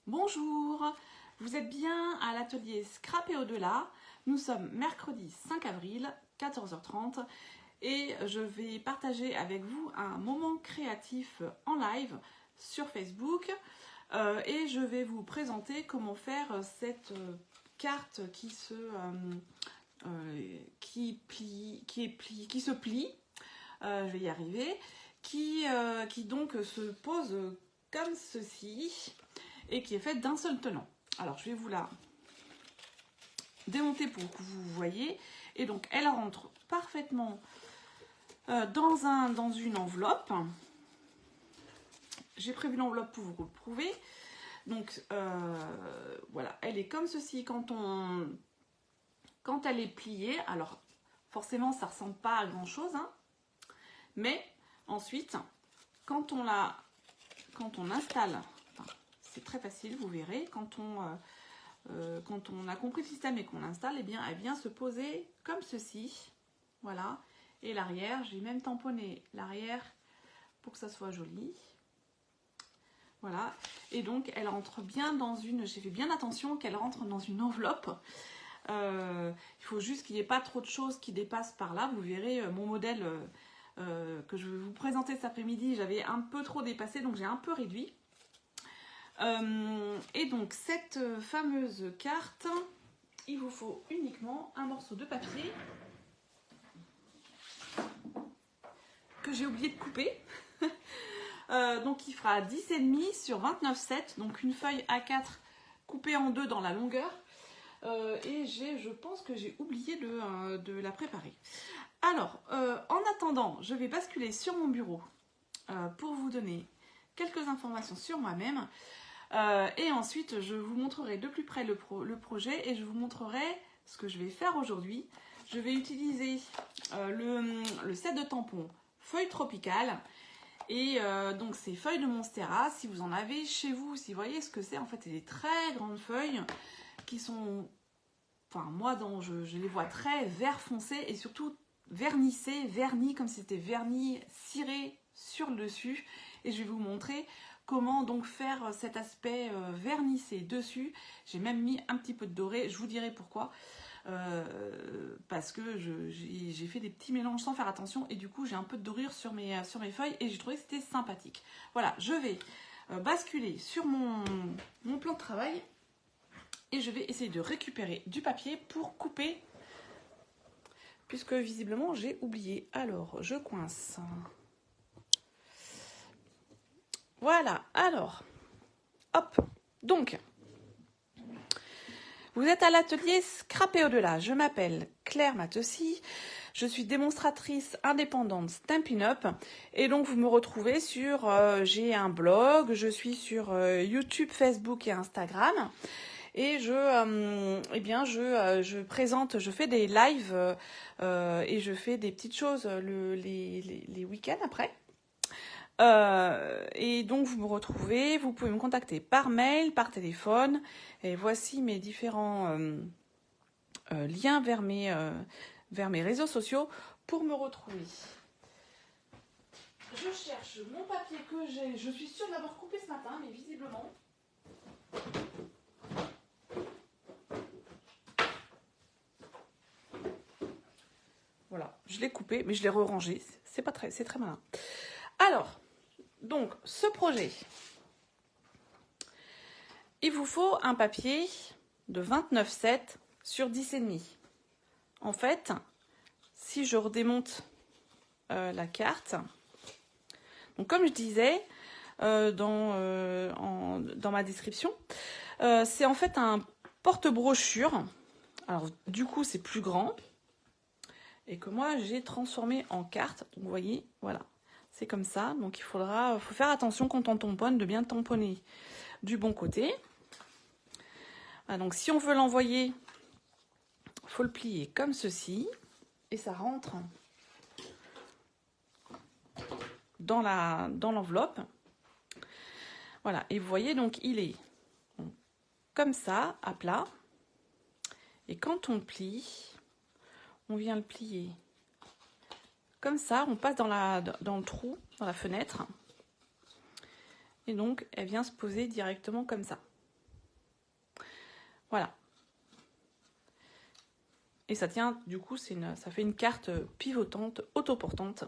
Bonjour, vous êtes bien à l'atelier Scrap et au-delà. Nous sommes mercredi 5 avril, 14h30 et je vais partager avec vous un moment créatif en live sur Facebook et je vais vous présenter comment faire cette carte qui se plie, je vais y arriver, qui donc se pose comme ceci et qui est faite d'un seul tenant. Alors je vais vous la démonter pour que vous voyez. Et donc elle rentre parfaitement dans une enveloppe. J'ai prévu l'enveloppe pour vous le prouver. Donc voilà, elle est comme ceci quand elle est pliée. Alors forcément ça ne ressemble pas à grand chose, hein, mais ensuite quand on installe, c'est très facile, vous verrez, quand on a compris le système et qu'on l'installe, eh bien, elle vient se poser comme ceci. Voilà. Et l'arrière, j'ai même tamponné l'arrière pour que ça soit joli. Voilà. Et donc, elle rentre bien dans une... J'ai fait bien attention qu'elle rentre dans une enveloppe. Il faut juste qu'il n'y ait pas trop de choses qui dépassent par là. Vous verrez, mon modèle que je vais vous présenter cet après-midi, j'avais un peu trop dépassé, donc j'ai un peu réduit. Et donc cette fameuse carte, il vous faut uniquement un morceau de papier que j'ai oublié de couper. Donc il fera 10,5 sur 29,7, donc une feuille A4 coupée en deux dans la longueur. Et je pense que j'ai oublié de la préparer. Alors, en attendant, je vais basculer sur mon bureau pour vous donner quelques informations sur moi-même. Et ensuite, je vous montrerai de plus près le projet et je vous montrerai ce que je vais faire aujourd'hui. Je vais utiliser le set de tampons feuilles tropicales et donc ces feuilles de Monstera. Si vous en avez chez vous, si vous voyez ce que c'est, en fait, c'est des très grandes feuilles qui sont, enfin moi, je les vois très vert foncé et surtout vernissées, vernis comme si c'était vernis ciré sur le dessus. Et je vais vous montrer comment donc faire cet aspect vernissé dessus. J'ai même mis un petit peu de doré, je vous dirai pourquoi. Parce que j'ai fait des petits mélanges sans faire attention et du coup j'ai un peu de dorure sur mes feuilles et j'ai trouvé que c'était sympathique. Voilà, je vais basculer sur mon plan de travail et je vais essayer de récupérer du papier pour couper, puisque visiblement j'ai oublié. Alors je coince. Voilà, alors, hop, donc, vous êtes à l'atelier Scrap et au-delà. Je m'appelle Claire Matessy, je suis démonstratrice indépendante Stampin' Up et donc vous me retrouvez sur, j'ai un blog, je suis sur YouTube, Facebook et Instagram et je présente, je fais des lives et je fais des petites choses les week-ends après. Et donc vous me retrouvez, vous pouvez me contacter par mail, par téléphone, et voici mes différents liens vers mes réseaux sociaux pour me retrouver. Je cherche mon papier que j'ai, je suis sûre de l'avoir coupé ce matin, mais visiblement... Voilà, je l'ai coupé, mais je l'ai re-rangé, c'est très malin. Alors... Donc, ce projet, il vous faut un papier de 29,7 sur 10,5. En fait, si je redémonte la carte, donc comme je disais dans ma description, c'est en fait un porte-brochure. Alors, du coup, c'est plus grand et que moi, j'ai transformé en carte. Donc, vous voyez, voilà. C'est comme ça, donc il faut faire attention quand on tamponne, de bien tamponner du bon côté. Voilà, donc si on veut l'envoyer, il faut le plier comme ceci, et ça rentre dans l'enveloppe. Voilà, et vous voyez, donc il est comme ça, à plat. Et quand on le plie, on vient le plier comme ça, on passe dans le trou, dans la fenêtre. Et donc, elle vient se poser directement comme ça. Voilà. Et ça tient, du coup, ça fait une carte pivotante, autoportante,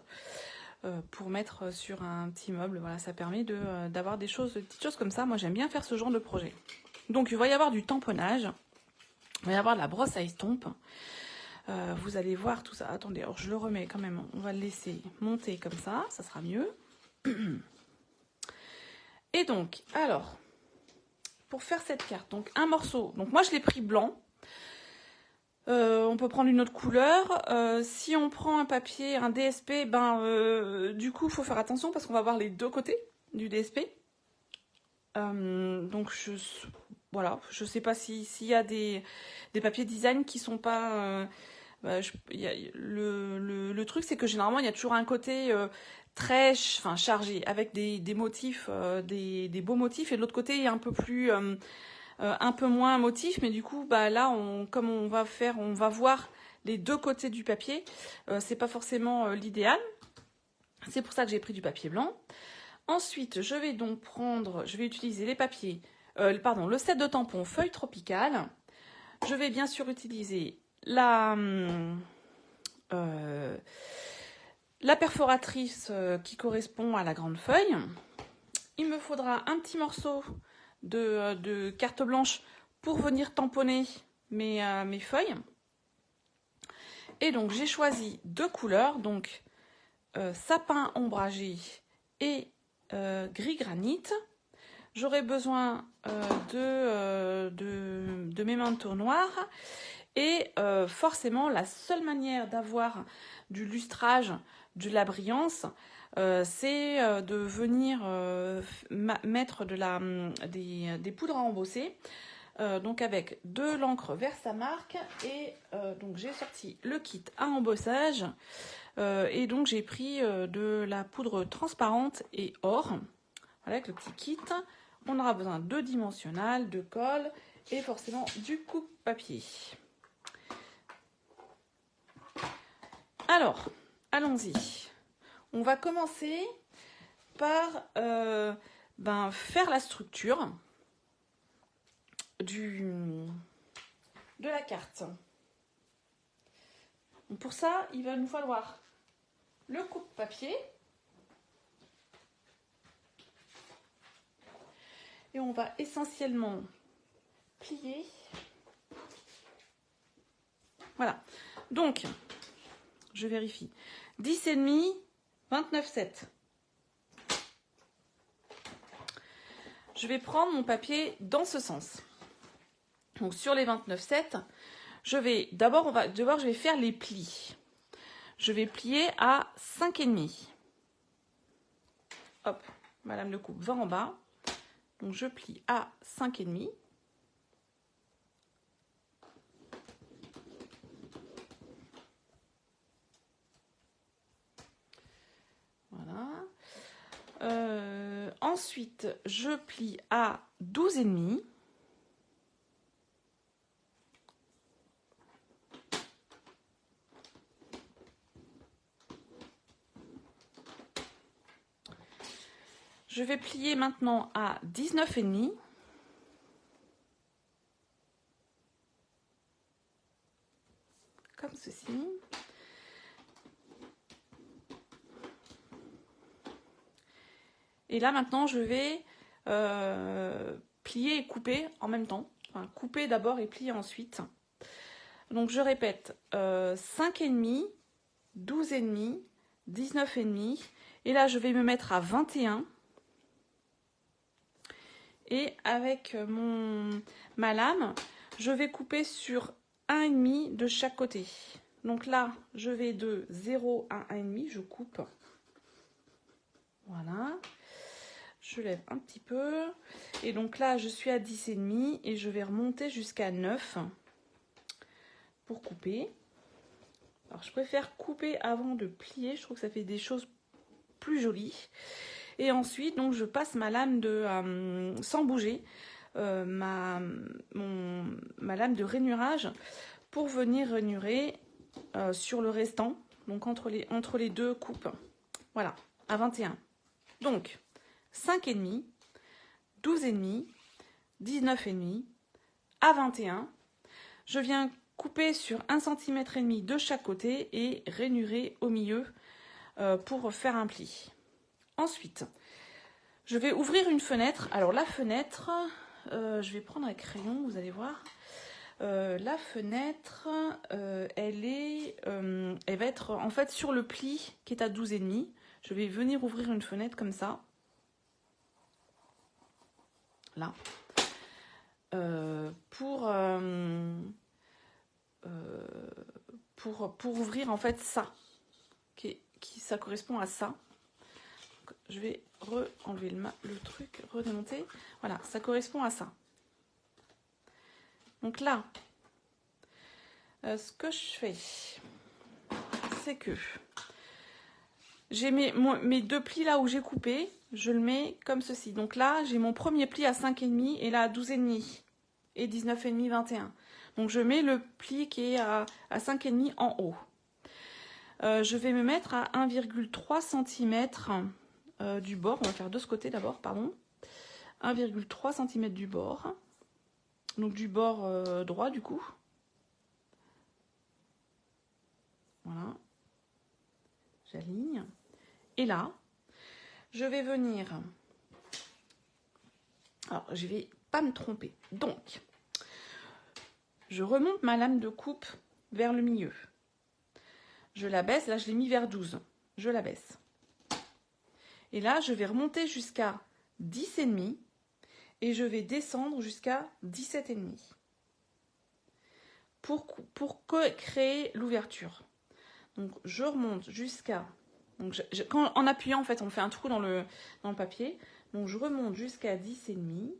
pour mettre sur un petit meuble. Voilà, ça permet d'avoir des petites choses comme ça. Moi, j'aime bien faire ce genre de projet. Donc, il va y avoir du tamponnage. Il va y avoir de la brosse à estompe. Vous allez voir tout ça. Attendez, alors je le remets quand même. On va le laisser monter comme ça. Ça sera mieux. Et donc, alors, pour faire cette carte, donc un morceau. Donc, moi, je l'ai pris blanc. On peut prendre une autre couleur. Si on prend un papier, un DSP, du coup, il faut faire attention parce qu'on va voir les deux côtés du DSP. Donc, voilà, je sais pas s'il y a des papiers design qui sont pas... le truc, c'est que généralement, il y a toujours un côté très chargé, avec des motifs, des beaux motifs, et de l'autre côté, il y a un peu plus... un peu moins motif, mais du coup, là, comme on va voir les deux côtés du papier, c'est pas forcément l'idéal. C'est pour ça que j'ai pris du papier blanc. Ensuite, je vais utiliser les papiers, le set de tampons feuille tropicale. Je vais bien sûr utiliser la perforatrice qui correspond à la grande feuille. Il me faudra un petit morceau de carte blanche pour venir tamponner mes feuilles. Et donc j'ai choisi deux couleurs, donc sapin ombragé et gris granit. J'aurai besoin de mes manteaux noirs et forcément la seule manière d'avoir du lustrage, de la brillance, c'est de venir mettre des poudres à embosser, donc avec de l'encre Versamark et donc j'ai sorti le kit à embossage et donc j'ai pris de la poudre transparente et or. Voilà, avec le petit kit. On aura besoin de dimensionnel, de colle et forcément du coupe-papier. Alors, allons-y. On va commencer par faire la structure de la carte. Donc pour ça, il va nous falloir le coupe-papier. Et on va essentiellement plier. Voilà. Donc, je vérifie. 10,5, 29,7. Je vais prendre mon papier dans ce sens. Donc, sur les 29,7, je vais faire les plis. Je vais plier à 5,5. Hop, Madame le coupe va en bas. Donc, je plie à 5,5. Voilà. Ensuite, je plie à 12,5. Je vais plier maintenant à 19,5. Comme ceci. Et là maintenant je vais plier et couper en même temps. Enfin, couper d'abord et plier ensuite. Donc je répète, 5,5, 12,5, 19,5. Et là je vais me mettre à 21. Et avec ma lame, je vais couper sur 1,5 de chaque côté. Donc là, je vais de 0 à 1,5, je coupe. Voilà. Je lève un petit peu. Et donc là, je suis à 10,5 et je vais remonter jusqu'à 9 pour couper. Alors, je préfère couper avant de plier. Je trouve que ça fait des choses plus jolies. Et ensuite, donc, je passe ma lame sans bouger, ma lame de rainurage pour venir rainurer sur le restant, donc entre les deux coupes. Voilà, à 21. Donc, 5,5, 12,5, 19,5, à 21. Je viens couper sur 1,5 cm de chaque côté et rainurer au milieu pour faire un pli. Ensuite, je vais ouvrir une fenêtre. Alors la fenêtre, je vais prendre un crayon, vous allez voir. La fenêtre, elle va être en fait sur le pli qui est à 12,5. Je vais venir ouvrir une fenêtre comme ça. Là. Pour ouvrir en fait ça. Ça correspond à ça. Je vais enlever le truc, redémonter. Voilà, ça correspond à ça. Donc là, ce que je fais, c'est que j'ai mes deux plis là où j'ai coupé, je le mets comme ceci. Donc là, j'ai mon premier pli à 5,5 et là à 12,5 et 19,5, 21. Donc je mets le pli qui est à 5,5 en haut. Je vais me mettre à 1,3 cm du bord. On va faire de ce côté d'abord, pardon. 1,3 cm du bord. Donc du bord droit du coup. Voilà. J'aligne. Et là, je vais venir... Alors, je vais pas me tromper. Donc, je remonte ma lame de coupe vers le milieu. Je la baisse. Là, je l'ai mis vers 12. Je la baisse. Et là, je vais remonter jusqu'à 10,5 et je vais descendre jusqu'à 17,5 pour créer l'ouverture. Donc, je remonte jusqu'à... en appuyant, en fait, on fait un trou dans le papier. Donc, je remonte jusqu'à 10,5.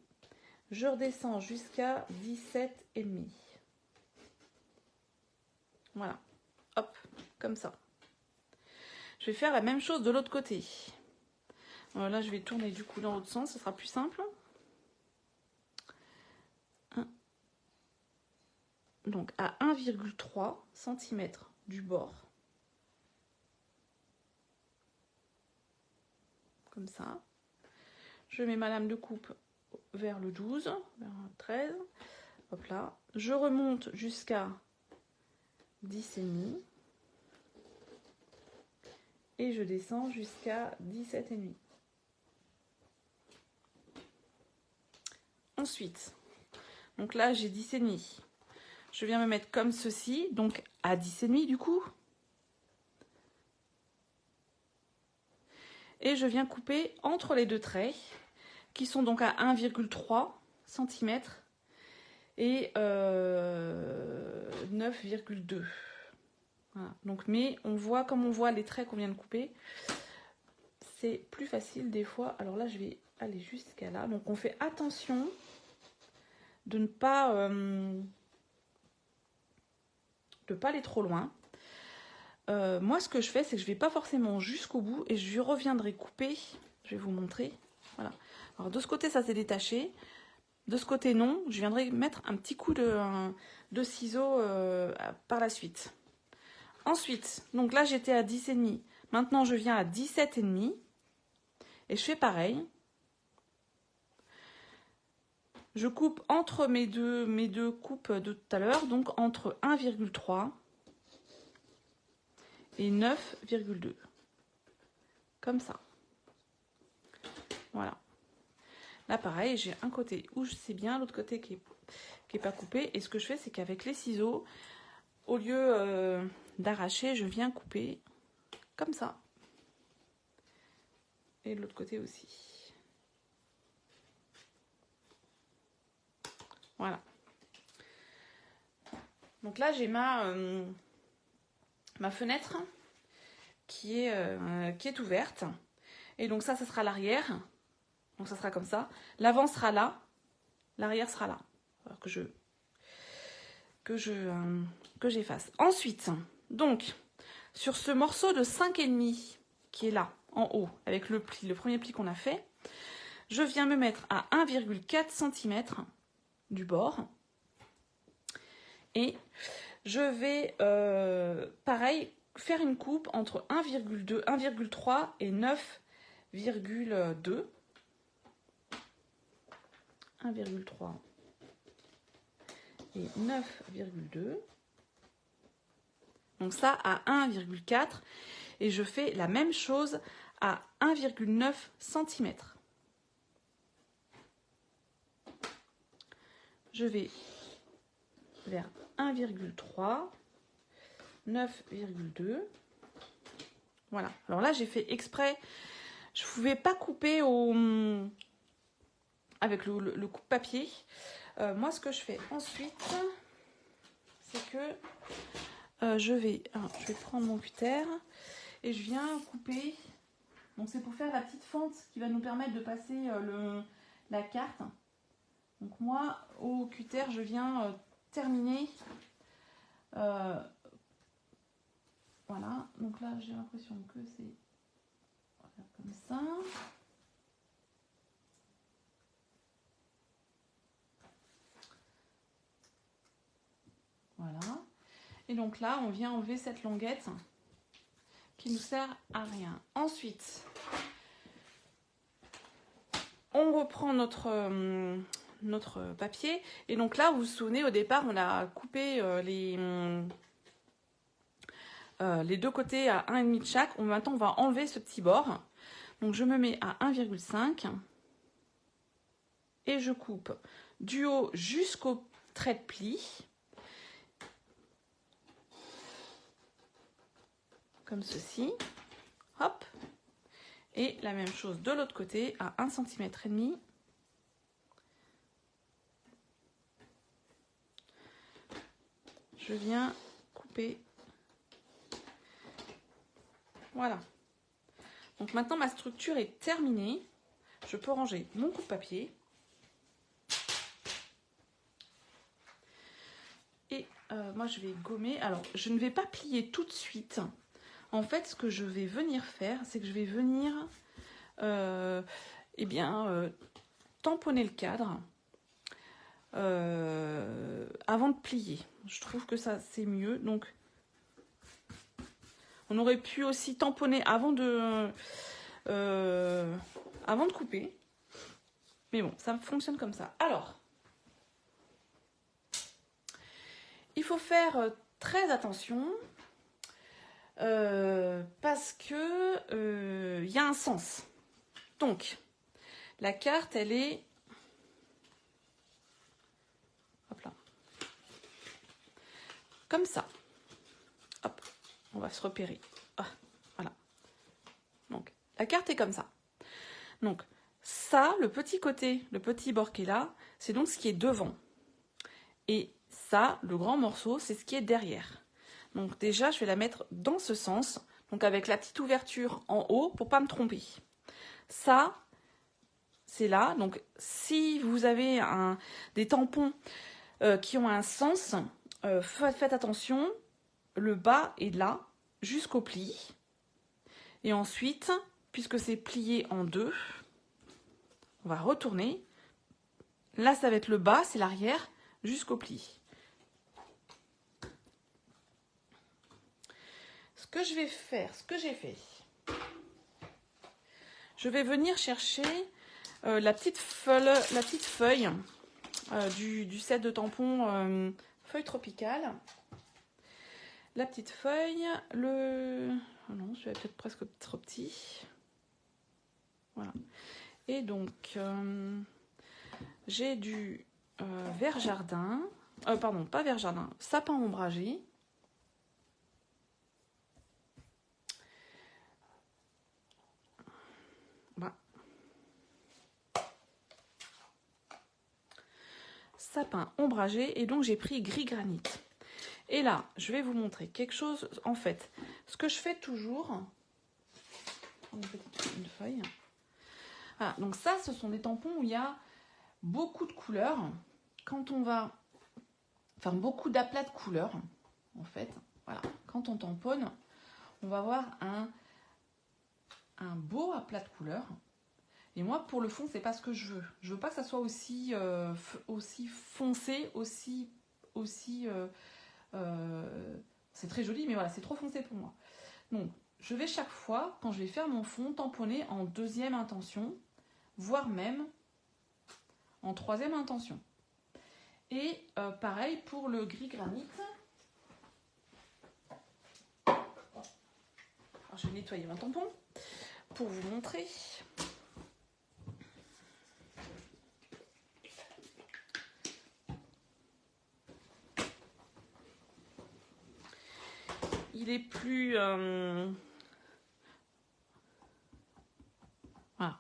Je redescends jusqu'à 17,5. Voilà. Hop, comme ça. Je vais faire la même chose de l'autre côté. Alors là, je vais tourner du coup dans l'autre sens, ce sera plus simple. Donc à 1,3 cm du bord. Comme ça. Je mets ma lame de coupe vers le 12, vers le 13. Hop là. Je remonte jusqu'à 10,5. Et je descends jusqu'à 17,5. Ensuite, donc là j'ai 10,5. Je viens me mettre comme ceci, donc à 10,5 du coup. Et je viens couper entre les deux traits, qui sont donc à 1,3 cm et 9,2. Voilà. Donc, mais on voit, comme on voit les traits qu'on vient de couper, c'est plus facile des fois. Alors là, je vais aller jusqu'à là. Donc on fait attention de ne pas aller trop loin. Moi, ce que je fais, c'est que je ne vais pas forcément jusqu'au bout et je reviendrai couper. Je vais vous montrer. Voilà. Alors, de ce côté, ça s'est détaché. De ce côté, non. Je viendrai mettre un petit coup de ciseau par la suite. Ensuite, donc là, j'étais à 10,5. Maintenant, je viens à 17,5. Et je fais pareil. Je coupe entre mes deux coupes de tout à l'heure, donc entre 1,3 et 9,2. Comme ça. Voilà. Là, pareil, j'ai un côté où c'est bien, l'autre côté qui est pas coupé. Et ce que je fais, c'est qu'avec les ciseaux, au lieu d'arracher, je viens couper comme ça. Et de l'autre côté aussi. Voilà. Donc là, j'ai ma fenêtre qui est ouverte. Et donc ça sera l'arrière. Donc ça sera comme ça. L'avant sera là. L'arrière sera là. Alors que j'efface. Ensuite, donc, sur ce morceau de 5,5 qui est là, en haut, avec le premier pli qu'on a fait, je viens me mettre à 1,4 cm du bord. Et je vais, pareil, faire une coupe entre 1,2, 1,3 et 9,2. 1,3 et 9,2. Donc ça à 1,4 et je fais la même chose à 1,9 cm. Je vais vers 1,3, 9,2. Voilà. Alors là, j'ai fait exprès. Je ne pouvais pas couper avec le coupe-papier. Moi, ce que je fais ensuite, c'est que je vais prendre mon cutter et je viens couper. Donc, c'est pour faire la petite fente qui va nous permettre de passer la carte. Donc, moi, au cutter, je viens terminer. Voilà. Donc là, j'ai l'impression que c'est... On va faire comme ça. Voilà. Et donc là, on vient enlever cette languette qui nous sert à rien. Ensuite, on reprend notre papier. Et donc là, vous vous souvenez, au départ, on a coupé les deux côtés à 1,5 de chaque. Maintenant, on va enlever ce petit bord. Donc, je me mets à 1,5 et je coupe du haut jusqu'au trait de pli. Comme ceci. Hop. Et la même chose de l'autre côté à 1,5 cm. Je viens couper. Voilà. Donc maintenant ma structure est terminée. Je peux ranger mon coupe-papier. Et moi je vais gommer. Alors je ne vais pas plier tout de suite. En fait ce que je vais venir faire, c'est que je vais venir tamponner le cadre avant de plier. Je trouve que ça c'est mieux. Donc on aurait pu aussi tamponner avant de couper. Mais bon, ça fonctionne comme ça. Alors, il faut faire très attention parce que y a un sens. Donc, la carte, elle est... Hop là. Comme ça. Hop, on va se repérer. Ah, voilà. Donc, la carte est comme ça. Donc, ça, le petit côté, le petit bord qui est là, c'est donc ce qui est devant. Et ça, le grand morceau, c'est ce qui est derrière. Donc déjà, je vais la mettre dans ce sens, donc avec la petite ouverture en haut pour pas me tromper. Ça, c'est là. Donc si vous avez des tampons qui ont un sens, faites attention, le bas est là jusqu'au pli. Et ensuite, puisque c'est plié en deux, on va retourner. Là, ça va être le bas, c'est l'arrière, jusqu'au pli. Ce que je vais faire, ce que j'ai fait, je vais venir chercher la petite feuille du set de tampons feuille tropicale. La petite feuille, oh non, celui-là peut-être presque trop petit. Voilà. Et donc, j'ai du vert jardin, pardon, pas vert jardin, sapin ombragé. Voilà. Sapin ombragé, et donc j'ai pris gris granit. Et là, je vais vous montrer quelque chose. En fait, ce que je fais toujours, une feuille. Voilà, donc ça, ce sont des tampons où il y a beaucoup de couleurs. Quand on va, enfin beaucoup d'aplats de couleurs, en fait. Voilà, quand on tamponne, on va avoir un beau aplat de couleurs. Et moi, pour le fond, c'est pas ce que je veux. Je veux pas que ça soit aussi foncé, c'est très joli, mais voilà, c'est trop foncé pour moi. Donc, je vais chaque fois, quand je vais faire mon fond, tamponner en deuxième intention, voire même en troisième intention. Et pareil pour le gris granit. Alors, je vais nettoyer mon tampon pour vous montrer. Il est plus... Voilà.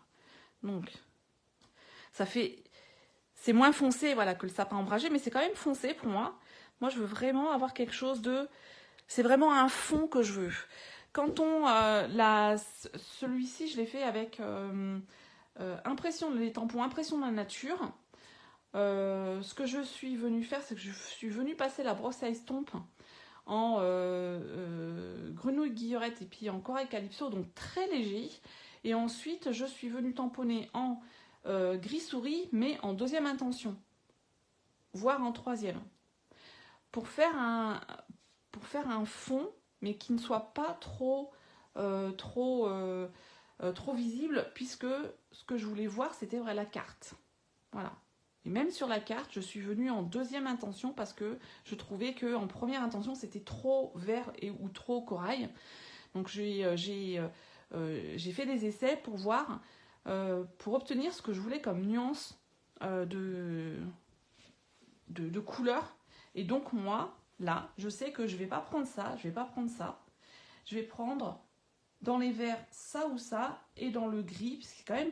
Donc, ça fait... C'est moins foncé voilà, que le sapin ombragé, mais c'est quand même foncé pour moi. Moi, je veux vraiment avoir quelque chose de... C'est vraiment un fond que je veux. Quand on... celui-ci, je l'ai fait avec les tampons impression de la nature. Ce que je suis venue faire, c'est que je suis venue passer la brosse à estompe en grenouille guillerette et puis en corail calypso, donc très léger. Et ensuite, je suis venue tamponner en gris souris, mais en deuxième intention, voire en troisième, pour faire un fond, mais qui ne soit pas trop visible, puisque ce que je voulais voir, c'était vrai la carte. Voilà. Et même sur la carte, je suis venue en deuxième intention parce que je trouvais qu'en première intention, c'était trop vert ou trop corail. Donc j'ai fait des essais pour voir, pour obtenir ce que je voulais comme nuance de couleur. Et donc moi, là, je sais que je ne vais pas prendre ça, je vais pas prendre ça. Je vais prendre dans les verts ça ou ça, et dans le gris, parce que c'est quand même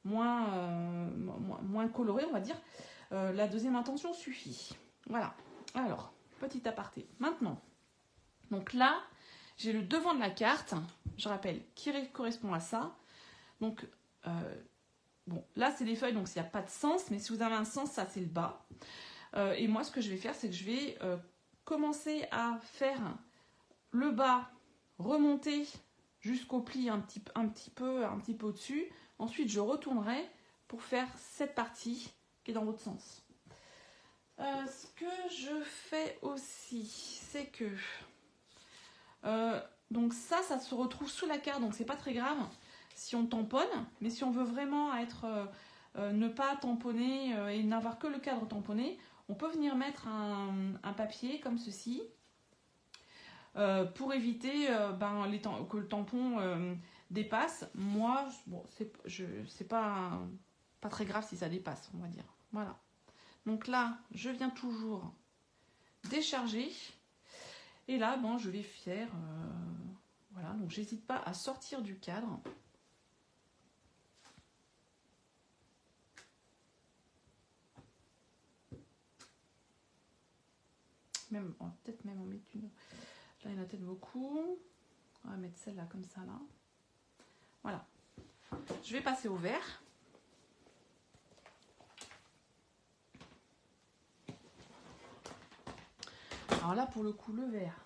moins coloré, on va dire. La deuxième intention suffit. Voilà. Alors, petit aparté. Maintenant, donc là, j'ai le devant de la carte, je rappelle, qui correspond à ça. Donc, bon, là, c'est des feuilles, donc il n'y a pas de sens, mais si vous avez un sens, ça, c'est le bas. Et moi, ce que je vais faire, c'est que je vais commencer à faire le bas, remonter jusqu'au pli un petit peu au-dessus. Ensuite, je retournerai pour faire cette partie qui est dans l'autre sens. Ce que je fais aussi, c'est que donc ça se retrouve sous la carte, donc c'est pas très grave si on tamponne, mais si on veut vraiment ne pas tamponner et n'avoir que le cadre tamponné, on peut venir mettre un papier comme ceci pour éviter que le tampon dépasse. Moi, bon, c'est pas très grave si ça dépasse, on va dire. Voilà. Donc là, je viens toujours décharger. Et là, bon, je vais faire... voilà, donc j'hésite pas à sortir du cadre. Même, on va peut-être même en mettre une. Là, il y en a peut-être beaucoup. On va mettre celle-là comme ça, là. Voilà. Je vais passer au vert. Alors là, pour le coup, le vert,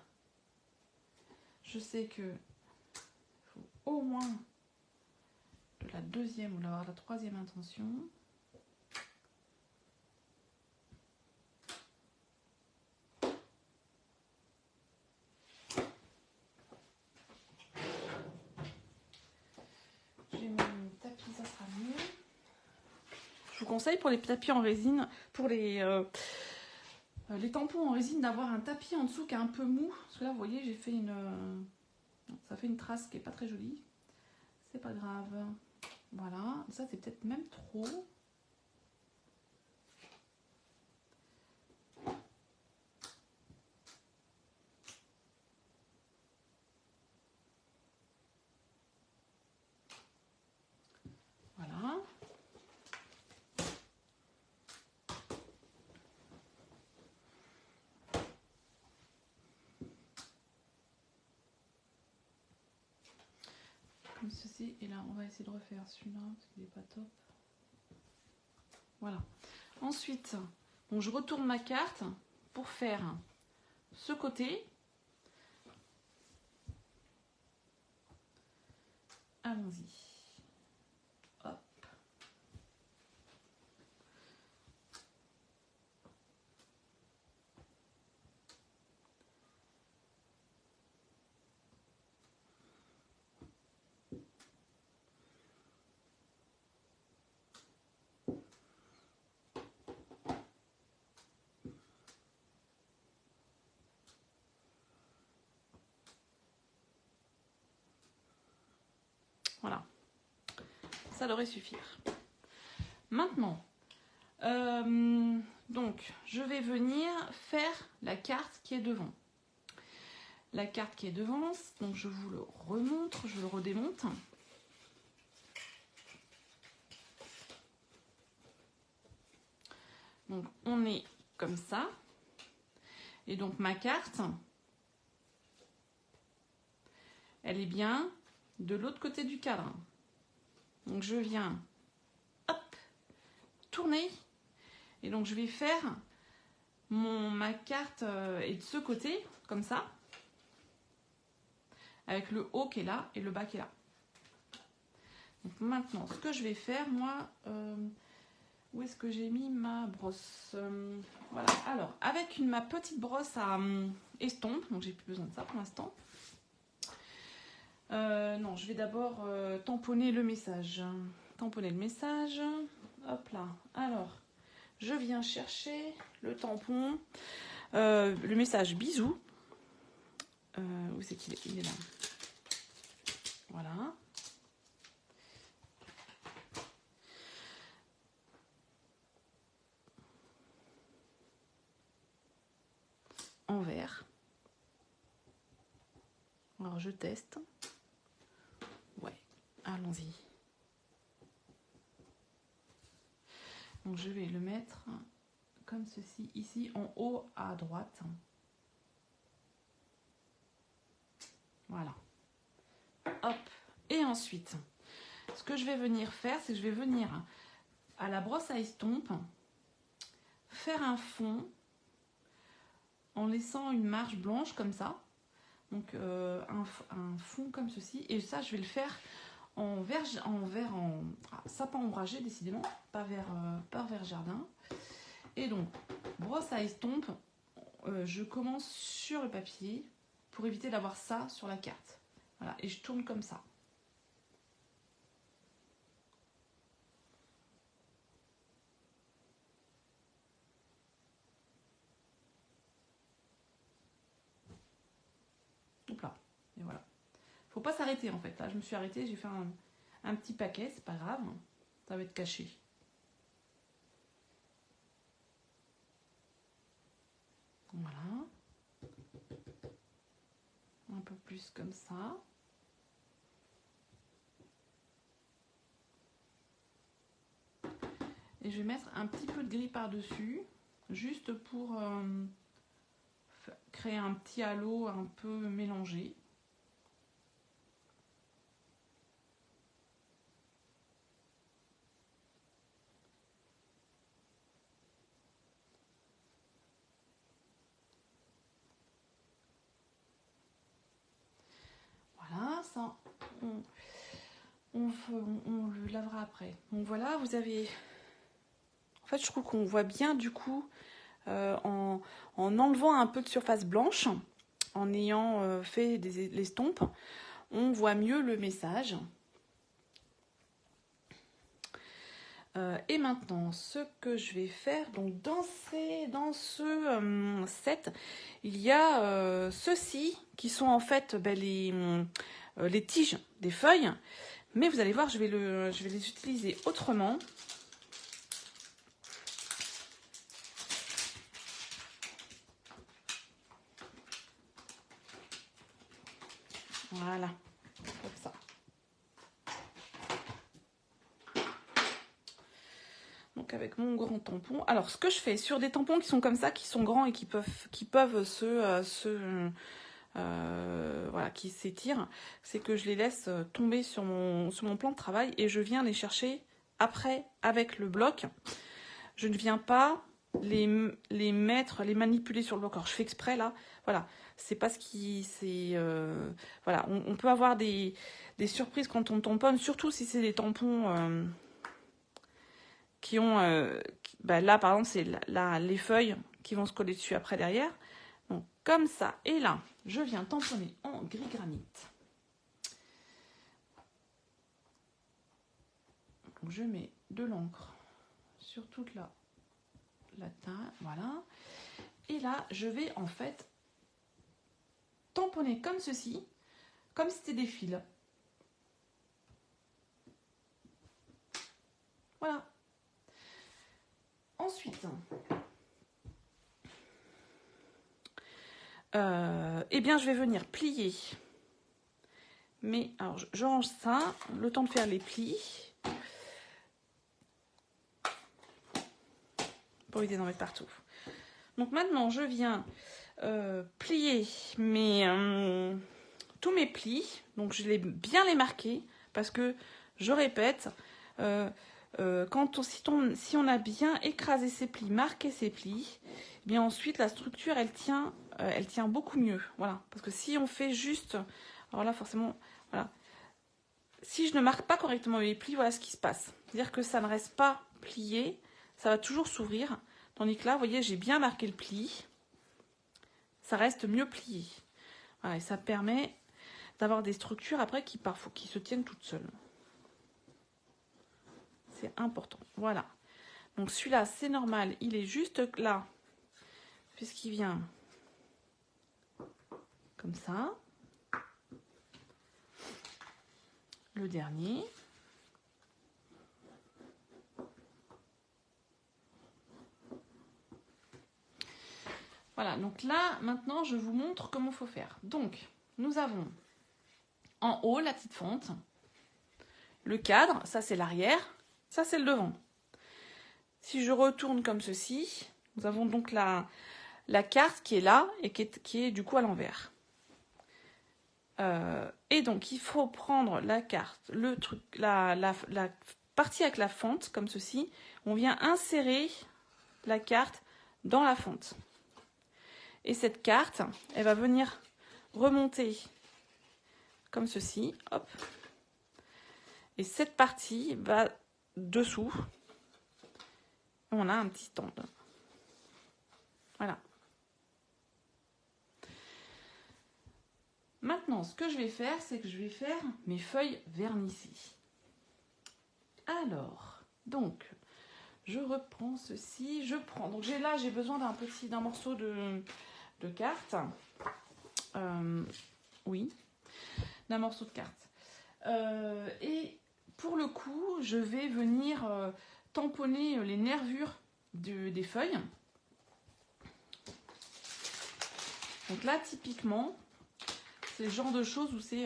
je sais que faut au moins de la deuxième ou de la troisième intention. J'ai mon tapis, ça sera mieux. Je vous conseille pour les tapis en résine, pour les tampons en résine, d'avoir un tapis en dessous qui est un peu mou. Parce que là, vous voyez, j'ai fait ça fait une trace qui est pas très jolie. C'est pas grave. Voilà, ça c'est peut-être même trop. Voilà. Comme ceci. Et là, on va essayer de refaire celui-là parce qu'il n'est pas top. Voilà. Ensuite, donc je retourne ma carte pour faire ce côté. Allons-y. Hop. Voilà. Ça devrait suffire. Maintenant, donc, je vais venir faire la carte qui est devant. La carte qui est devant, donc je vous le remontre, je le redémonte. Donc, on est comme ça. Et donc, ma carte, elle est bien de l'autre côté du cadre. Donc, je viens, hop, tourner. Et donc, je vais faire ma carte est de ce côté, comme ça. Avec le haut qui est là et le bas qui est là. Donc, maintenant, ce que je vais faire, moi... où est-ce que j'ai mis ma brosse? Voilà. Alors, avec ma petite brosse à estompe, donc j'ai plus besoin de ça pour l'instant. Non, je vais d'abord tamponner le message. Tamponner le message. Hop là. Alors, je viens chercher le tampon. Le message bisous. Où c'est qu'il est? Il est là. Voilà. En vert. Alors je teste. Ouais, allons-y. Donc je vais le mettre comme ceci, ici en haut à droite. Voilà. Hop. Et ensuite, ce que je vais venir faire, c'est que je vais venir à la brosse à estompe faire un fond en laissant une marge blanche comme ça. Donc un fond comme ceci. Et ça, je vais le faire en vert, sapin ombragé, décidément, pas vert jardin. Et donc, brosse à estompe, je commence sur le papier pour éviter d'avoir ça sur la carte. Voilà, et je tourne comme ça. Hop là, et voilà. Faut pas s'arrêter en fait. Là, je me suis arrêtée, j'ai fait un petit paquet, c'est pas grave, ça va être caché. Voilà. Un peu plus comme ça. Et je vais mettre un petit peu de gris par-dessus, juste pour créer un petit halo un peu mélangé. Voilà, ça, on le lavera après. Donc voilà, vous avez... En fait, je trouve qu'on voit bien du coup, en enlevant un peu de surface blanche, en ayant fait l'estompe, on voit mieux le message. Et maintenant, ce que je vais faire, donc dans ce set, il y a ceux-ci qui sont en fait les tiges des feuilles, mais vous allez voir, je vais les utiliser autrement. Voilà, comme ça. Donc avec mon grand tampon. Alors ce que je fais sur des tampons qui sont comme ça, qui sont grands et qui peuvent voilà, qui s'étirent, c'est que je les laisse tomber sur mon plan de travail et je viens les chercher après avec le bloc. Je ne viens pas les manipuler sur le bloc. Alors je fais exprès là, voilà, c'est pas ce qui... voilà, on peut avoir des surprises quand on tamponne, surtout si c'est des tampons... qui ont, là par exemple c'est les feuilles qui vont se coller dessus après derrière, donc comme ça. Et là je viens tamponner en gris granit, donc je mets de l'encre sur toute la teinte, voilà, et là je vais en fait tamponner comme ceci, comme si c'était des fils. eh bien, je vais venir plier. Mais alors, je range ça, le temps de faire les plis. Pour éviter d'en mettre partout. Donc maintenant, je viens plier tous mes plis. Donc je vais bien les marquer parce que, je répète, si on a bien écrasé ses plis, marqué ses plis, eh bien ensuite la structure elle tient beaucoup mieux. Voilà, parce que si on fait juste, alors là forcément, voilà, si je ne marque pas correctement les plis, voilà ce qui se passe. C'est-à-dire que ça ne reste pas plié, ça va toujours s'ouvrir. Tandis que là, vous voyez, j'ai bien marqué le pli, ça reste mieux plié. Voilà, et ça permet d'avoir des structures après qui se tiennent toutes seules. C'est important. Voilà. Donc celui-là, c'est normal, il est juste là, puisqu'il vient comme ça. Le dernier. Voilà, donc là, maintenant, je vous montre comment il faut faire. Donc, nous avons en haut la petite fente, le cadre, ça c'est l'arrière, ça c'est le devant. Si je retourne comme ceci, nous avons donc la carte qui est là et qui est du coup à l'envers. Et donc, il faut prendre la carte, le truc, la partie avec la fente, comme ceci. On vient insérer la carte dans la fente. Et cette carte, elle va venir remonter comme ceci. Hop. Et cette partie va dessous. On a un petit stand. Voilà. Maintenant, ce que je vais faire, c'est que je vais faire mes feuilles vernissées. Alors, donc, je reprends ceci. Donc j'ai besoin d'un morceau de carte. Oui, d'un morceau de carte. Et pour le coup, je vais venir tamponner les nervures des feuilles. Donc là, typiquement, c'est le genre de choses où c'est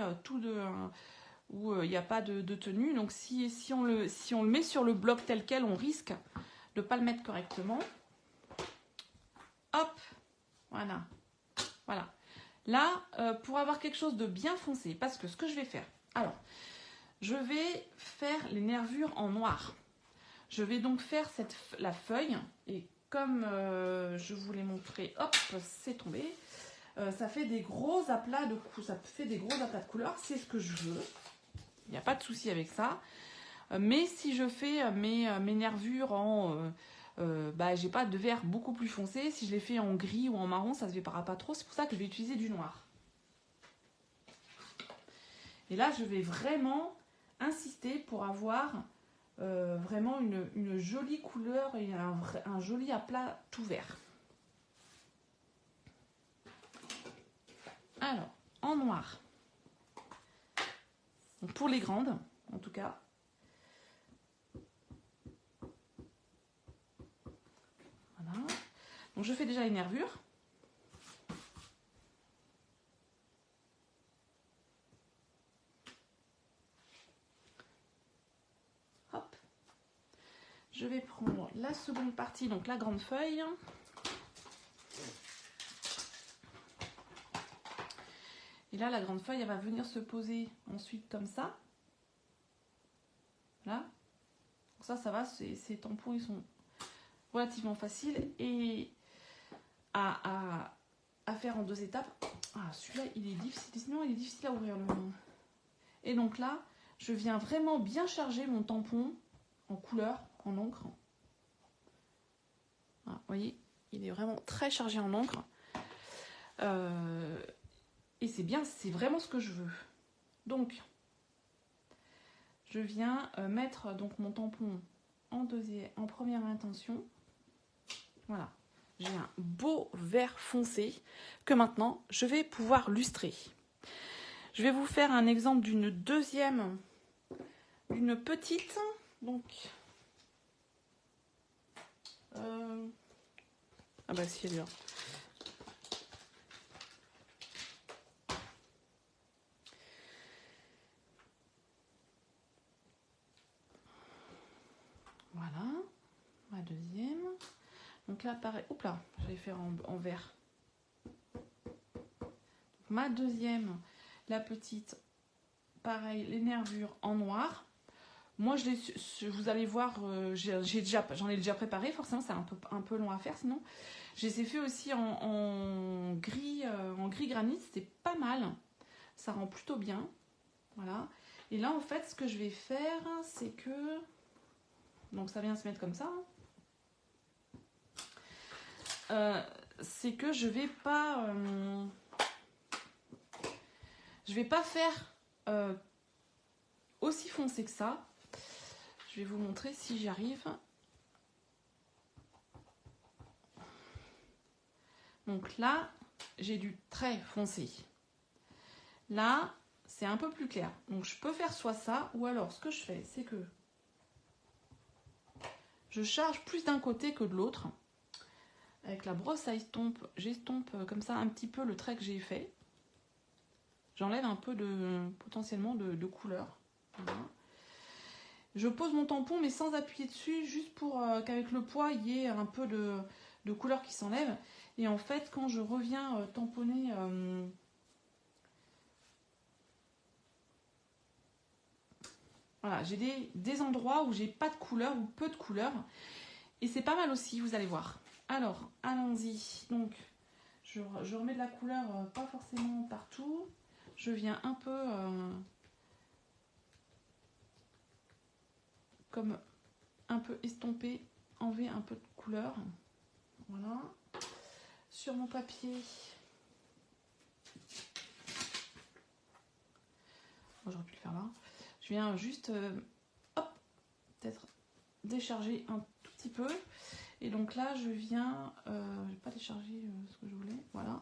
où il n'y a pas de tenue. Donc si on le met sur le bloc tel quel, on risque de ne pas le mettre correctement. Hop, voilà. Voilà. Là, pour avoir quelque chose de bien foncé, parce que ce que je vais faire, alors, je vais faire les nervures en noir. Je vais donc faire la feuille, et comme je vous l'ai montré, hop, c'est tombé. Ça fait des gros aplats de couleurs, c'est ce que je veux. Il n'y a pas de souci avec ça. Mais si je fais mes nervures en... j'ai pas de vert beaucoup plus foncé. Si je les fais en gris ou en marron, ça ne se verra pas trop. C'est pour ça que je vais utiliser du noir. Et là, je vais vraiment insister pour avoir vraiment une jolie couleur et un joli aplat tout vert. Alors, en noir. Donc pour les grandes, en tout cas. Voilà. Donc je fais déjà les nervures. Hop. Je vais prendre la seconde partie, donc la grande feuille. Et là, la grande feuille, elle va venir se poser ensuite comme ça. Là. Donc ça va, ces tampons, ils sont relativement faciles et à faire en 2 étapes. Ah, celui-là, il est difficile, sinon il est difficile à ouvrir. Et donc là, je viens vraiment bien charger mon tampon en couleur, en encre. Voilà, vous voyez, il est vraiment très chargé en encre. Et c'est bien, c'est vraiment ce que je veux. Donc, je viens mettre donc mon tampon en première intention. Voilà. J'ai un beau vert foncé que maintenant, je vais pouvoir lustrer. Je vais vous faire un exemple d'une petite. Donc, Ah bah si, elle est là. Voilà, ma deuxième. Donc là, pareil. Oups là, j'allais faire en vert. Ma deuxième, la petite, pareil, les nervures en noir. Moi, vous allez voir, j'en ai déjà préparé. Forcément, c'est un peu long à faire, sinon. Je les ai fait aussi en gris granit. C'était pas mal. Ça rend plutôt bien. Voilà. Et là, en fait, ce que je vais faire, c'est que... Donc, ça vient se mettre comme ça. C'est que je vais pas faire aussi foncé que ça. Je vais vous montrer si j'y arrive. Donc là, j'ai du très foncé. Là, c'est un peu plus clair. Donc je peux faire soit ça, ou alors ce que je fais, c'est que je charge plus d'un côté que de l'autre. Avec la brosse à estompe, j'estompe comme ça un petit peu le trait que j'ai fait. J'enlève un peu potentiellement de couleur. Voilà. Je pose mon tampon mais sans appuyer dessus, juste pour qu'avec le poids, il y ait un peu de couleur qui s'enlève. Et en fait, quand je reviens tamponner... voilà, j'ai des endroits où j'ai pas de couleur ou peu de couleur. Et c'est pas mal aussi, vous allez voir. Alors, allons-y. Donc, je remets de la couleur, pas forcément partout. Je viens un peu... comme un peu estomper, enlever un peu de couleur. Voilà. Sur mon papier, j'aurais pu le faire là. Je viens juste, hop, peut-être décharger un tout petit peu. Et donc là, je viens, je vais pas décharger ce que je voulais. Voilà.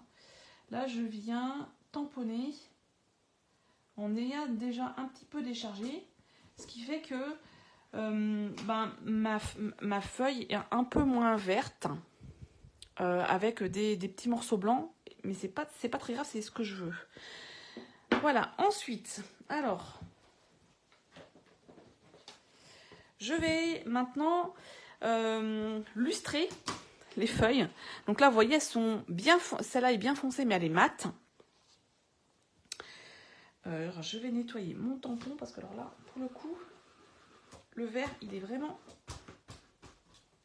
Là, je viens tamponner en ayant déjà un petit peu déchargé, ce qui fait que ma feuille est un peu moins verte, avec des petits morceaux blancs, mais c'est pas très grave, c'est ce que je veux. Voilà, ensuite, alors, je vais maintenant lustrer les feuilles. Donc là, vous voyez, elles sont bien, celle-là est bien foncée, mais elle est mate. Je vais nettoyer mon tampon, parce que alors là, pour le coup, le vert, il est vraiment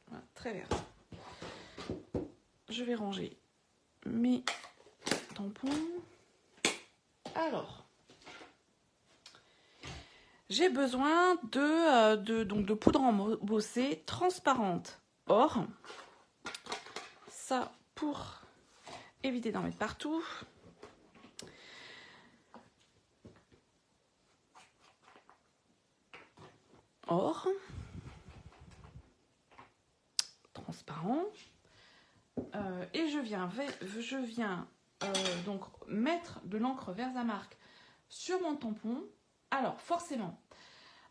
voilà, très vert. Je vais ranger mes tampons. Alors, j'ai besoin de poudre embossée transparente or. Ça pour éviter d'en mettre partout. Or. Transparent. Et je viens donc mettre de l'encre Versamark sur mon tampon. Alors forcément,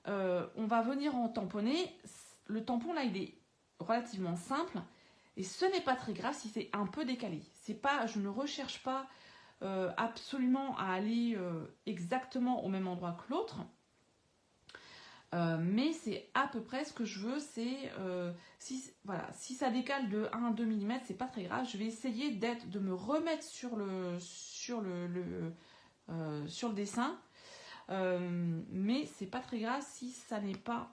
on va venir en tamponner. Le tampon là, il est relativement simple et ce n'est pas très grave si c'est un peu décalé. Je ne recherche pas absolument à aller exactement au même endroit que l'autre. Mais c'est à peu près ce que je veux, c'est si ça décale de 1 à 2 mm, c'est pas très grave. Je vais essayer de me remettre sur le dessin, mais c'est pas très grave si ça n'est pas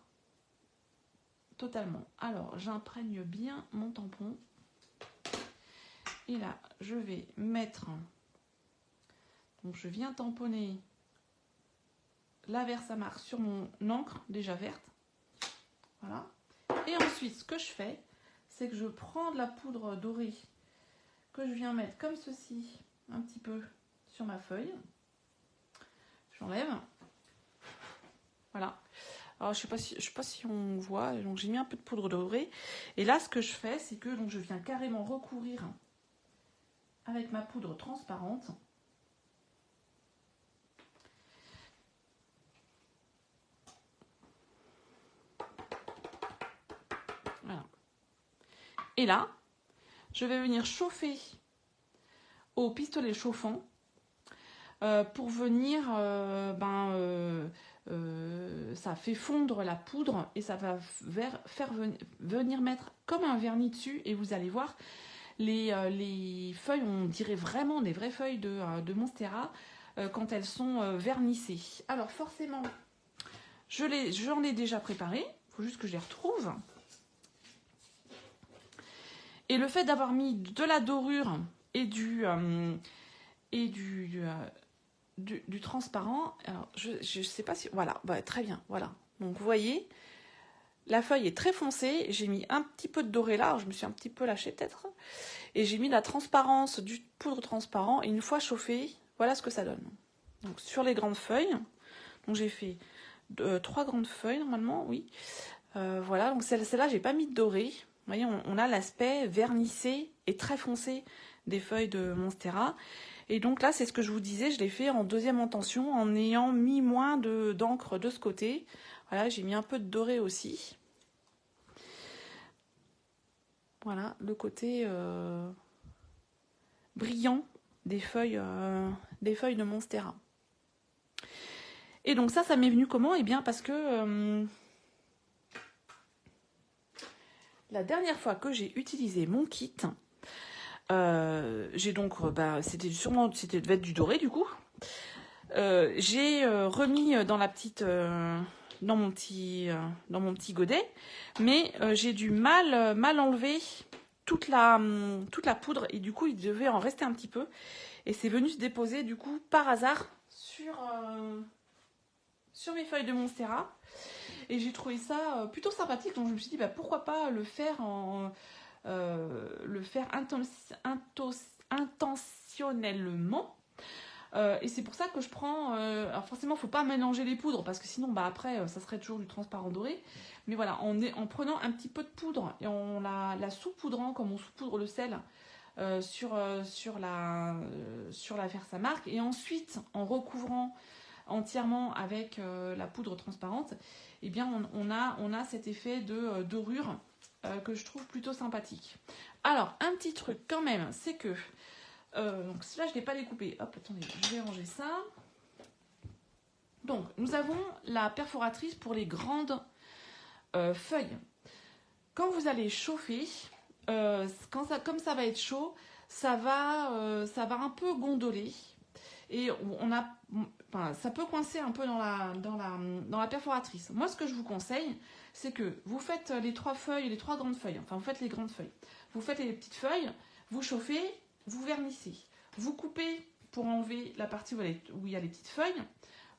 totalement. Alors j'imprègne bien mon tampon et là je vais mettre, donc je viens tamponner la Versamark sur mon encre déjà verte. Voilà. Et ensuite, ce que je fais, c'est que je prends de la poudre dorée que je viens mettre comme ceci, un petit peu sur ma feuille. J'enlève. Voilà. Alors, je sais pas si on voit. Donc, j'ai mis un peu de poudre dorée. Et là, ce que je fais, c'est que donc, je viens carrément recouvrir avec ma poudre transparente. Voilà. Et là, je vais venir chauffer au pistolet chauffant pour venir, ça fait fondre la poudre et ça va faire venir mettre comme un vernis dessus. Et vous allez voir, les feuilles, on dirait vraiment des vraies feuilles de Monstera quand elles sont vernissées. Alors forcément, j'en ai déjà préparé, il faut juste que je les retrouve. Et le fait d'avoir mis de la dorure et du transparent, alors je sais pas si... Voilà, bah, très bien, voilà. Donc vous voyez, la feuille est très foncée, j'ai mis un petit peu de doré là, alors je me suis un petit peu lâchée peut-être, et j'ai mis la transparence du poudre transparent, et une fois chauffé, voilà ce que ça donne. Donc sur les grandes feuilles, donc j'ai fait 3 grandes feuilles normalement, oui. Voilà, donc celle-là, j'ai pas mis de doré. Vous voyez, on a l'aspect vernissé et très foncé des feuilles de Monstera. Et donc là, c'est ce que je vous disais, je l'ai fait en deuxième intention, en ayant mis moins d'encre de ce côté. Voilà, j'ai mis un peu de doré aussi. Voilà, le côté brillant des feuilles de Monstera. Et donc ça m'est venu comment? Eh bien parce que la dernière fois que j'ai utilisé mon kit, j'ai donc, c'était devait être du doré du coup. J'ai remis dans la petite, dans mon petit godet, mais j'ai dû mal enlever toute la poudre et du coup il devait en rester un petit peu et c'est venu se déposer du coup par hasard sur mes feuilles de Monstera. Et j'ai trouvé ça plutôt sympathique, donc je me suis dit pourquoi pas le faire intentionnellement. Et c'est pour ça que je prends... alors forcément, il ne faut pas mélanger les poudres, parce que sinon, après, ça serait toujours du transparent doré. Mais voilà, en prenant un petit peu de poudre et en la saupoudrant, comme on saupoudre le sel, sur la verse à marque, et ensuite en recouvrant entièrement avec la poudre transparente, eh bien on a cet effet de dorure que je trouve plutôt sympathique. Alors un petit truc quand même, c'est que donc là je ne l'ai pas découpé, hop attendez, je vais ranger ça. Donc nous avons la perforatrice pour les grandes feuilles. Quand vous allez chauffer, comme ça va être chaud, ça va un peu gondoler. Et ça peut coincer un peu dans la perforatrice. Moi, ce que je vous conseille, c'est que vous faites les 3 feuilles, les 3 grandes feuilles. Enfin, vous faites les grandes feuilles. Vous faites les petites feuilles, vous chauffez, vous vernissez. Vous coupez pour enlever la partie où il y a les petites feuilles.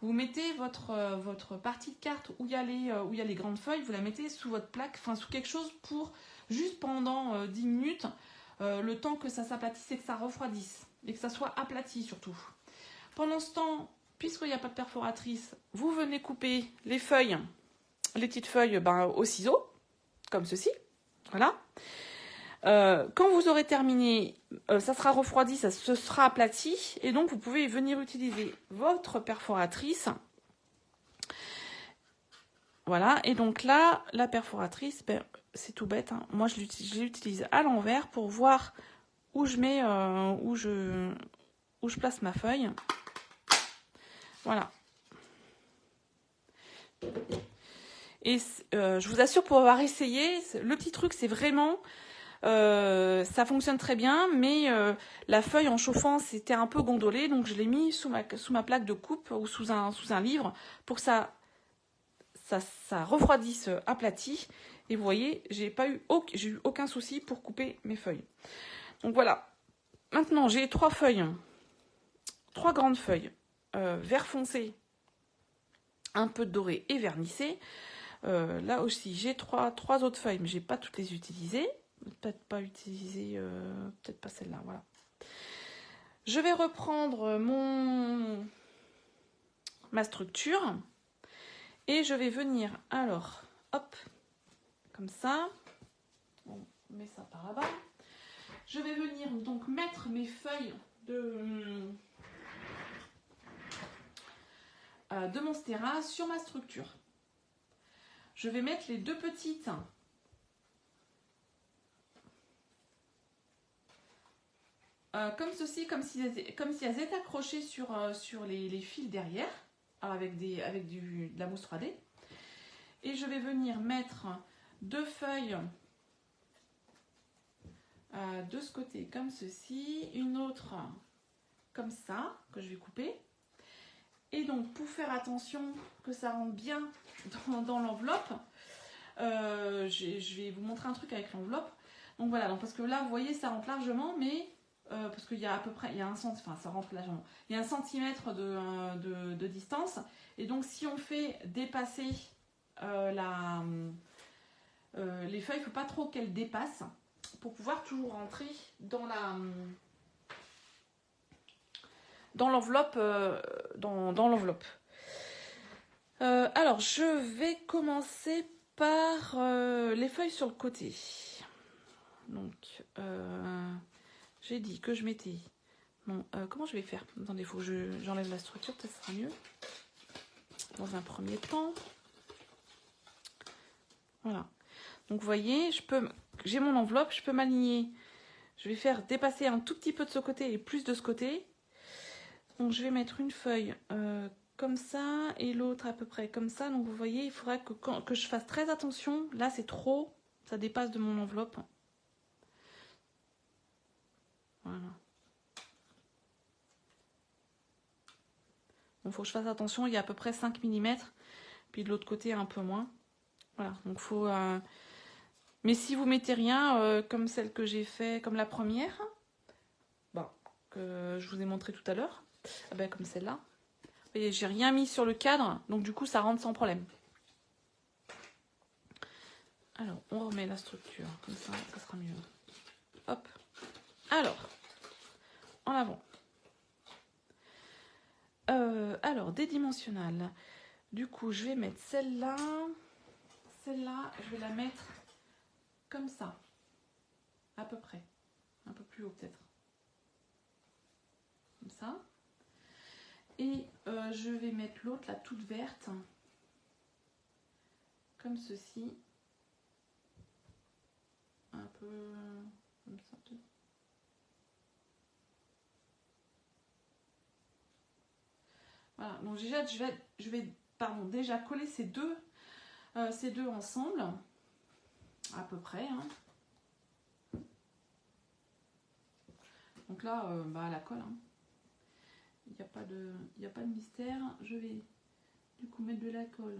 Vous mettez votre partie de carte où il y a les grandes feuilles, vous la mettez sous votre plaque, enfin sous quelque chose pour juste pendant 10 minutes, le temps que ça s'aplatisse et que ça refroidisse. Et que ça soit aplati surtout. Pendant ce temps, puisqu'il n'y a pas de perforatrice, vous venez couper les feuilles, les petites feuilles au ciseau, comme ceci. Voilà. Quand vous aurez terminé, ça sera refroidi, ça se sera aplati. Et donc, vous pouvez venir utiliser votre perforatrice. Voilà. Et donc là, la perforatrice, c'est tout bête. Hein. Moi, je l'utilise à l'envers pour voir où je mets, où je place ma feuille. Voilà. Et je vous assure, pour avoir essayé, le petit truc, c'est vraiment... ça fonctionne très bien, mais la feuille en chauffant, c'était un peu gondolé, donc je l'ai mis sous ma plaque de coupe ou sous un livre pour que ça refroidisse aplati. Et vous voyez, j'ai eu aucun souci pour couper mes feuilles. Donc voilà. Maintenant, j'ai 3 feuilles, 3 grandes feuilles, vert foncé, un peu doré et vernissé. Là aussi, j'ai 3 autres feuilles, mais j'ai pas toutes les utilisées. Peut-être pas utiliser, peut-être pas celle-là, voilà. Je vais reprendre ma structure et je vais venir, alors, hop, comme ça. On met ça par là-bas. Je vais venir donc mettre mes feuilles de Monstera sur ma structure. Je vais mettre les 2 petites comme ceci, comme si elles étaient accrochées sur les fils derrière, avec de la mousse 3D. Et je vais venir mettre 2 feuilles de ce côté comme ceci, une autre comme ça, que je vais couper. Et donc pour faire attention que ça rentre bien dans l'enveloppe, je vais vous montrer un truc avec l'enveloppe. Donc voilà, donc parce que là vous voyez ça rentre largement, mais parce qu'il y a à peu près, il y a ça rentre largement, il y a 1 centimètre de distance. Et donc si on fait dépasser les feuilles, il ne faut pas trop qu'elles dépassent pour pouvoir toujours rentrer dans l'enveloppe. Alors, je vais commencer par les feuilles sur le côté. Donc, j'ai dit que je mettais... Bon, comment je vais faire? Attendez, il faut que j'enlève la structure, peut-être ça sera mieux. Dans un premier temps. Voilà. Donc, vous voyez, j'ai mon enveloppe, je peux m'aligner. Je vais faire dépasser un tout petit peu de ce côté et plus de ce côté. Donc, je vais mettre une feuille comme ça et l'autre à peu près comme ça. Donc, vous voyez, il faudra que je fasse très attention. Là, c'est trop. Ça dépasse de mon enveloppe. Voilà. Donc, il faut que je fasse attention. Il y a à peu près 5 mm. Puis de l'autre côté, un peu moins. Voilà. Donc, faut... Mais si vous mettez rien, comme celle que j'ai fait, comme la première, bon, que je vous ai montré tout à l'heure, ben, comme celle-là. Vous voyez, j'ai rien mis sur le cadre. Donc, du coup, ça rentre sans problème. Alors, on remet la structure, comme ça sera mieux. Hop. Alors, en avant. Alors, des dimensionnales. Du coup, je vais mettre celle-là. Celle-là, je vais la mettre comme ça. À peu près. Un peu plus haut, peut-être. Comme ça. Et je vais mettre l'autre, la toute verte. Comme ceci. Un peu comme ça, peut-être. Voilà, donc déjà, je vais déjà coller ces deux ensemble, à peu près. Hein. Donc là, à la colle, hein. Il n'y a pas de mystère. Je vais du coup mettre de la colle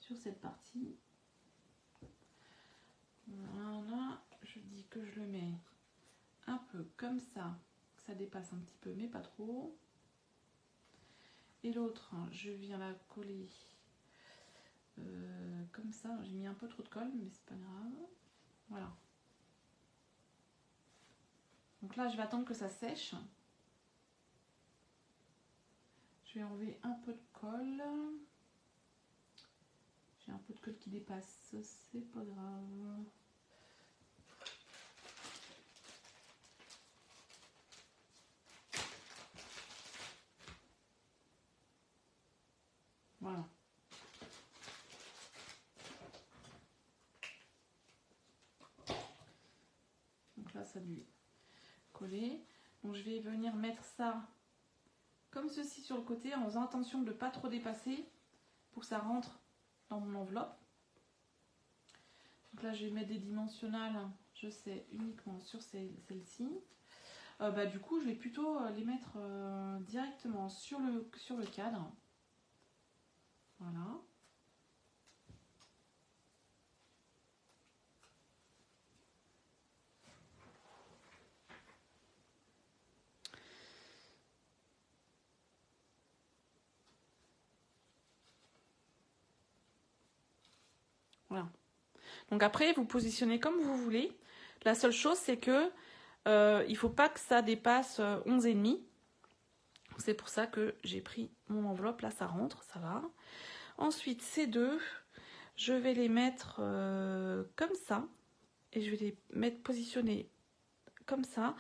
sur cette partie. Voilà, je dis que je le mets un peu comme ça, que ça dépasse un petit peu, mais pas trop. Et l'autre, je viens la coller comme ça. J'ai mis un peu trop de colle, mais c'est pas grave. Voilà. Donc là, je vais attendre que ça sèche. Je vais enlever un peu de colle. J'ai un peu de colle qui dépasse, c'est pas grave. Voilà. Donc là, ça a dû coller. Donc je vais venir mettre ça comme ceci sur le côté en faisant attention de ne pas trop dépasser pour que ça rentre dans mon enveloppe. Donc là, je vais mettre des dimensionnales, je sais, uniquement sur celle-ci. Du coup, je vais plutôt les mettre directement sur le cadre. Voilà. Voilà. Donc après, vous positionnez comme vous voulez. La seule chose, c'est que il ne faut pas que ça dépasse 11,5. C'est pour ça que j'ai pris mon enveloppe. Là, ça rentre, ça va. Ensuite, ces deux, je vais les mettre comme ça. Et je vais les mettre positionnés comme ça.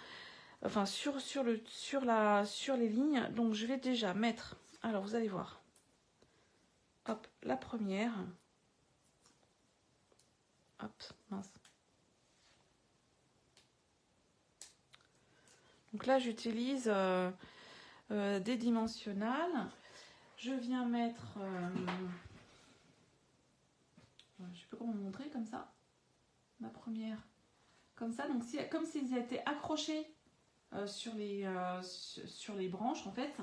Enfin, sur les lignes. Donc, je vais déjà mettre... Alors, vous allez voir. Hop, la première. Hop, mince. Donc là, j'utilise des dimensionnels. Je viens mettre... je ne sais pas comment montrer comme ça. Ma première. Comme ça. Donc comme s'ils étaient accrochés sur les branches en fait.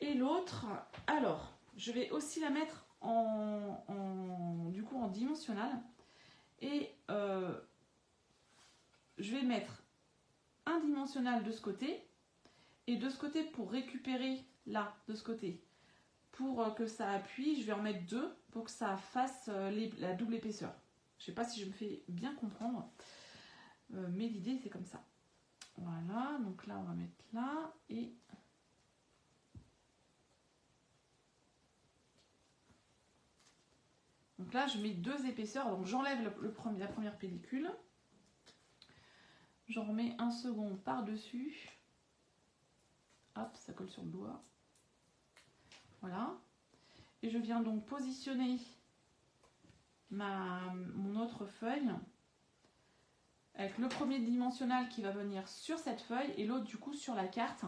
Et l'autre, alors, je vais aussi la mettre du coup en dimensionnel. Et je vais mettre un dimensionnel de ce côté et de ce côté pour récupérer là, de ce côté. Pour que ça appuie, je vais en mettre deux pour que ça fasse la double épaisseur. Je ne sais pas si je me fais bien comprendre, mais l'idée c'est comme ça. Voilà, donc là on va mettre là et... Donc là, je mets deux épaisseurs. Donc j'enlève la première pellicule. J'en remets un second par-dessus. Hop, ça colle sur le doigt. Voilà. Et je viens donc positionner mon autre feuille avec le premier dimensionnel qui va venir sur cette feuille et l'autre du coup sur la carte.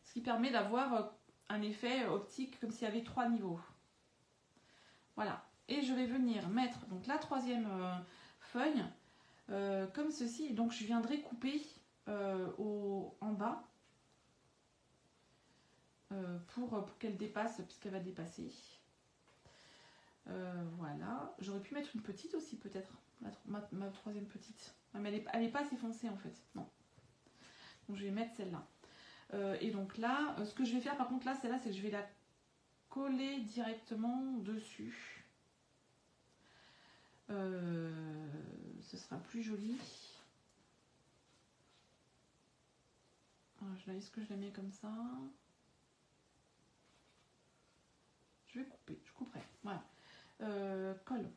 Ce qui permet d'avoir un effet optique comme s'il y avait 3 niveaux. Voilà. Et je vais venir mettre donc la troisième feuille comme ceci. Donc je viendrai couper en bas pour qu'elle dépasse, puisqu'elle va dépasser. Voilà. J'aurais pu mettre une petite aussi peut-être, ma troisième petite. Mais elle n'est pas assez foncée en fait. Non. Donc je vais mettre celle-là. Et donc là, ce que je vais faire par contre là, celle-là, c'est que je vais la coller directement dessus. Ce sera plus joli. Alors, est-ce que je la mets comme ça? Je vais couper, je couperai. Voilà. Colle.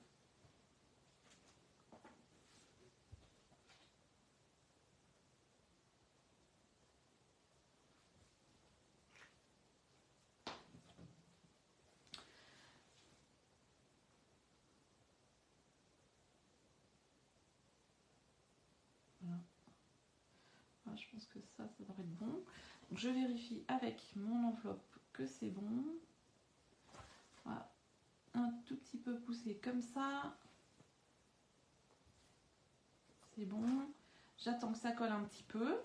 Voilà. Voilà, je pense que ça devrait être bon. Donc, je vérifie avec mon enveloppe que c'est bon. Voilà. Un tout petit peu poussé comme ça. C'est bon. J'attends que ça colle un petit peu.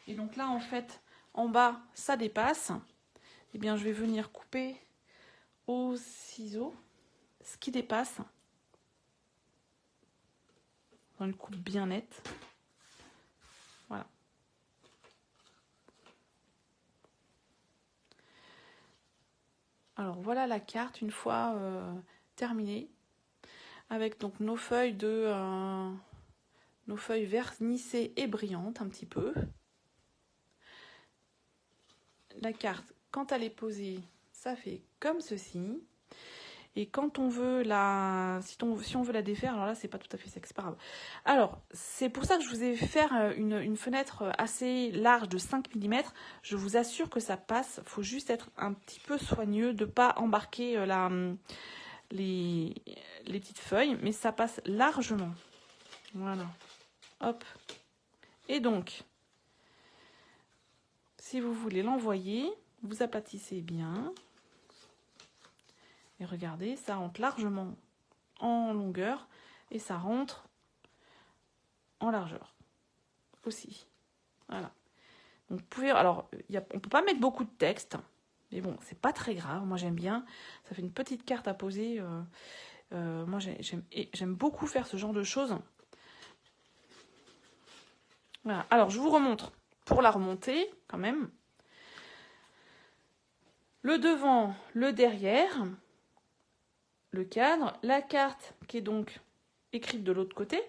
Et donc là, en fait, en bas, ça dépasse. Eh bien, je vais venir couper au ciseau ce qui dépasse. Dans une coupe bien nette. Voilà. Alors, voilà la carte une fois terminée. Avec donc nos feuilles nos feuilles vernissées et brillantes un petit peu. La carte, quand elle est posée, ça fait comme ceci. Et quand on veut si on veut la défaire, alors là, c'est pas tout à fait ça, c'est pas grave. Alors, c'est pour ça que je vous ai fait une fenêtre assez large de 5 mm. Je vous assure que ça passe. Il faut juste être un petit peu soigneux de ne pas embarquer les petites feuilles, mais ça passe largement. Voilà. Hop. Et donc, si vous voulez l'envoyer, vous aplatissez bien. Et regardez, ça rentre largement en longueur et ça rentre en largeur aussi. Voilà. Donc vous pouvez, alors on peut pas mettre beaucoup de texte, mais bon, c'est pas très grave. Moi j'aime bien. Ça fait une petite carte à poser. Moi j'aime beaucoup faire ce genre de choses. Voilà. Alors je vous remontre pour la remonter quand même. Le devant, le derrière, le cadre, la carte qui est donc écrite de l'autre côté.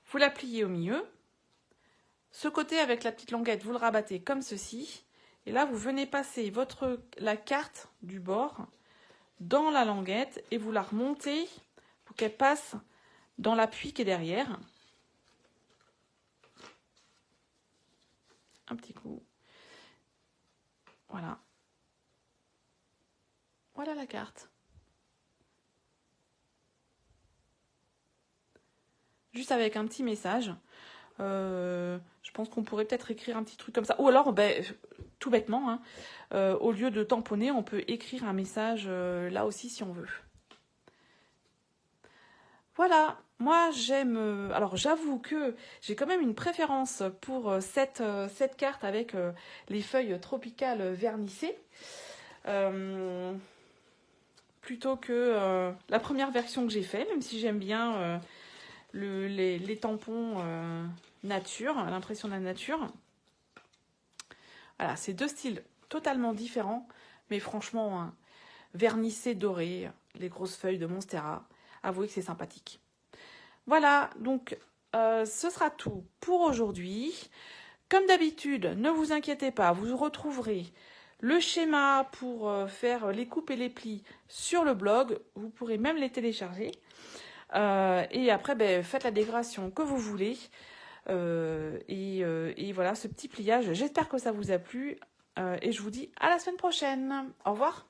Vous la pliez au milieu. Ce côté avec la petite languette, vous le rabattez comme ceci. Et là, vous venez passer la carte du bord dans la languette et vous la remontez pour qu'elle passe dans l'appui qui est derrière. Un petit coup. Voilà. Voilà la carte. juste avec un petit message. Je pense qu'on pourrait peut-être écrire un petit truc comme ça. Ou alors, ben, tout bêtement, hein, au lieu de tamponner, on peut écrire un message là aussi si on veut. Voilà, moi j'aime... alors j'avoue que j'ai quand même une préférence pour cette carte avec les feuilles tropicales vernissées. Plutôt que la première version que j'ai faite, même si j'aime bien les tampons nature, l'impression de la nature. Voilà, c'est deux styles totalement différents, mais franchement, hein, vernissé doré, les grosses feuilles de Monstera, avouez que c'est sympathique. Voilà, donc ce sera tout pour aujourd'hui. Comme d'habitude, ne vous inquiétez pas, vous retrouverez le schéma pour faire les coupes et les plis sur le blog. Vous pourrez même les télécharger. Et après, ben, faites la décoration que vous voulez. Et voilà, ce petit pliage. J'espère que ça vous a plu. Et je vous dis à la semaine prochaine. Au revoir.